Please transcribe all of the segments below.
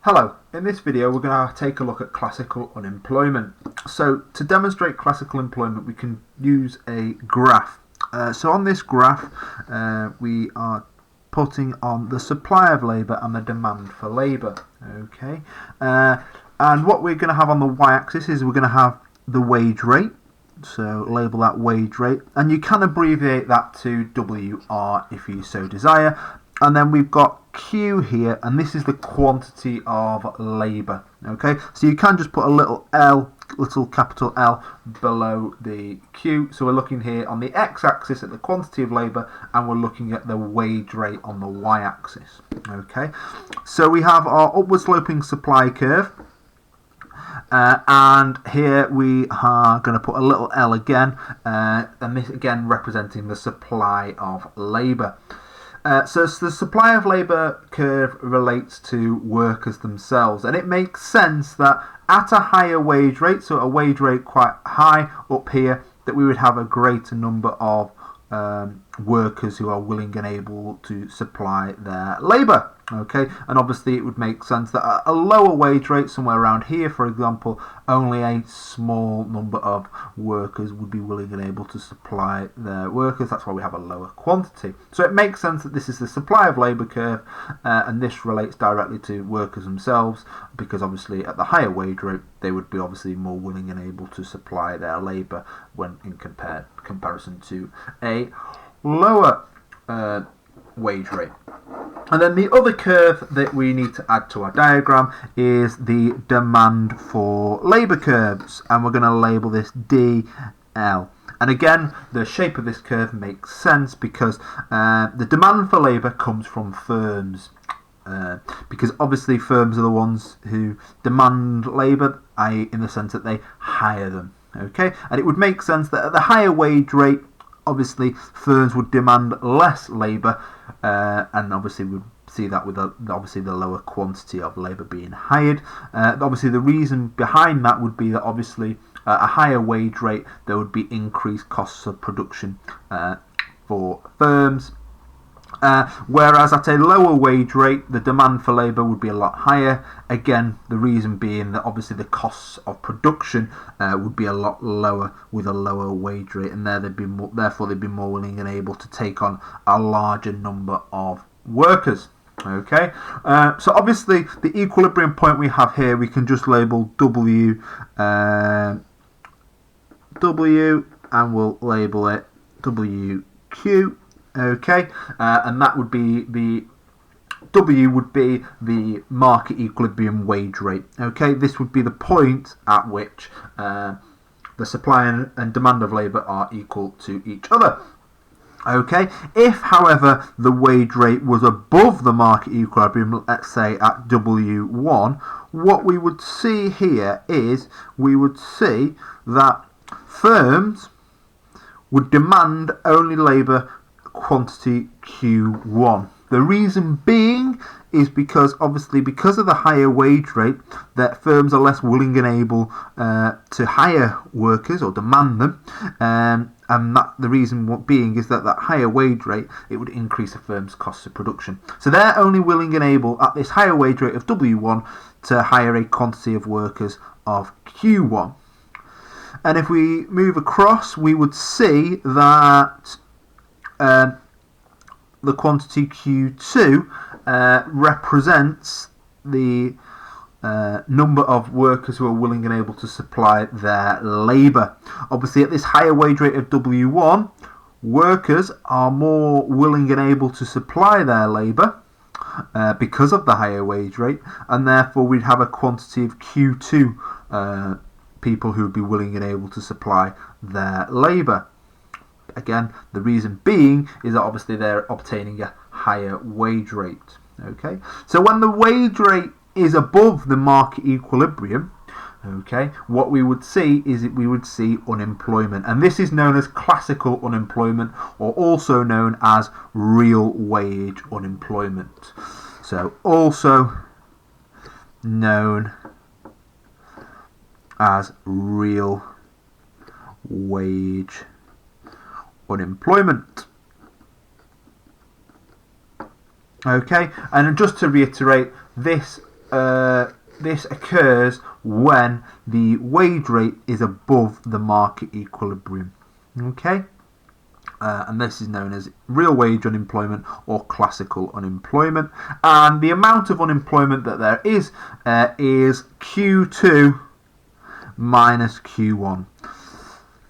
Hello, in this video we're going to take a look at classical unemployment. So to demonstrate classical employment we can use a graph. So on this graph we are putting on the supply of labour and the demand for labour. Okay, and what we're going to have on the y-axis is we're going to have the wage rate. So label that wage rate, and you can abbreviate that to WR if you so desire. And then we've got Q here, and this is the quantity of labour. Okay, so you can just put a little L, little capital L below the Q. So we're looking here on the x-axis at the quantity of labour, and we're looking at the wage rate on the y-axis. Okay, so we have our upward sloping supply curve. And here we are going to put a little L again, and this again representing the supply of labour. So the supply of labour curve relates to workers themselves, and it makes sense that at a higher wage rate, so a wage rate quite high up here, that we would have a greater number of workers who are willing and able to supply their labour. Okay, and obviously it would make sense that at a lower wage rate, somewhere around here for example, only a small number of workers would be willing and able to supply their workers. That's why we have a lower quantity. So it makes sense that this is the supply of labour curve, and this relates directly to workers themselves, because obviously at the higher wage rate they would be obviously more willing and able to supply their labour when in comparison to a lower wage rate. And then the other curve that we need to add to our diagram is the demand for labour curves, and we're going to label this DL. And again, the shape of this curve makes sense because the demand for labour comes from firms. Because obviously firms are the ones who demand labour, i.e. in the sense that they hire them. Okay, and it would make sense that at the higher wage rate, obviously firms would demand less labour, and obviously we'd see that with obviously the lower quantity of labour being hired. Obviously the reason behind that would be that obviously at a higher wage rate there would be increased costs of production for firms. Whereas at a lower wage rate the demand for labour would be a lot higher. Again, the reason being that obviously the costs of production would be a lot lower with a lower wage rate, and therefore they'd be more willing and able to take on a larger number of workers. Okay, so obviously the equilibrium point we have here we can just label W, and we'll label it WQ. Okay, and that would be the W would be the market equilibrium wage rate. Okay, this would be the point at which the supply and demand of labour are equal to each other. Okay, if however the wage rate was above the market equilibrium, let's say at W1, what we would see here is we would see that firms would demand only labour quantity Q1. The reason being is because obviously because of the higher wage rate that firms are less willing and able to hire workers or demand them, and that the reason being is that higher wage rate it would increase a firm's costs of production. So they're only willing and able at this higher wage rate of W1 to hire a quantity of workers of Q1. And if we move across we would see that the quantity Q2 represents the number of workers who are willing and able to supply their labour. Obviously at this higher wage rate of W1, workers are more willing and able to supply their labour because of the higher wage rate, and therefore we'd have a quantity of Q2 people who would be willing and able to supply their labour. Again, the reason being is that obviously they're obtaining a higher wage rate. Okay, so when the wage rate is above the market equilibrium, okay, what we would see is that we would see unemployment, and this is known as classical unemployment, or also known as real wage unemployment. So also known as real wage unemployment. Okay, and just to reiterate, this this occurs when the wage rate is above the market equilibrium. Okay, and this is known as real wage unemployment or classical unemployment. And the amount of unemployment that there is Q2 minus Q1.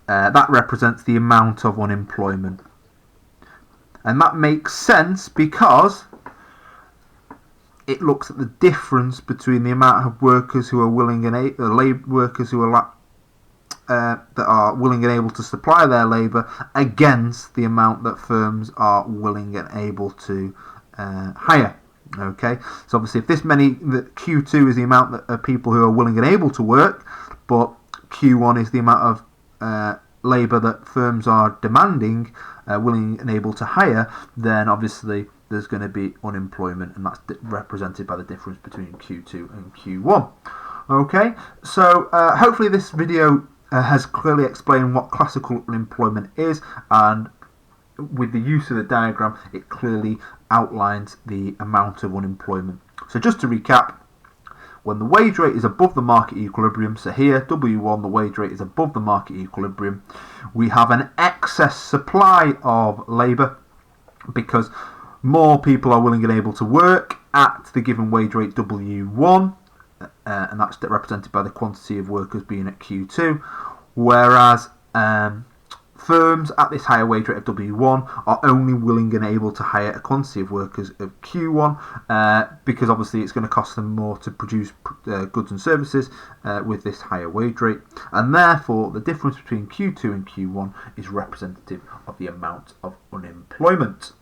That represents the amount of unemployment. And that makes sense because it looks at the difference between the amount of workers who are willing and workers who are that are willing and able to supply their labour against the amount that firms are willing and able to hire. Okay, so obviously if this many, that Q2 is the amount of people who are willing and able to work, but Q1 is the amount of labour that firms are demanding, willing and able to hire, then obviously there's going to be unemployment, and that's represented by the difference between Q2 and Q1. Okay, so hopefully this video has clearly explained what classical unemployment is, and with the use of the diagram it clearly outlines the amount of unemployment. So just to recap, when the wage rate is above the market equilibrium, so here W1 the wage rate is above the market equilibrium, we have an excess supply of labour because more people are willing and able to work at the given wage rate W1, and that's represented by the quantity of workers being at Q2, whereas firms at this higher wage rate of W1 are only willing and able to hire a quantity of workers of Q1 because obviously it's going to cost them more to produce goods and services with this higher wage rate, and therefore the difference between Q2 and Q1 is representative of the amount of unemployment.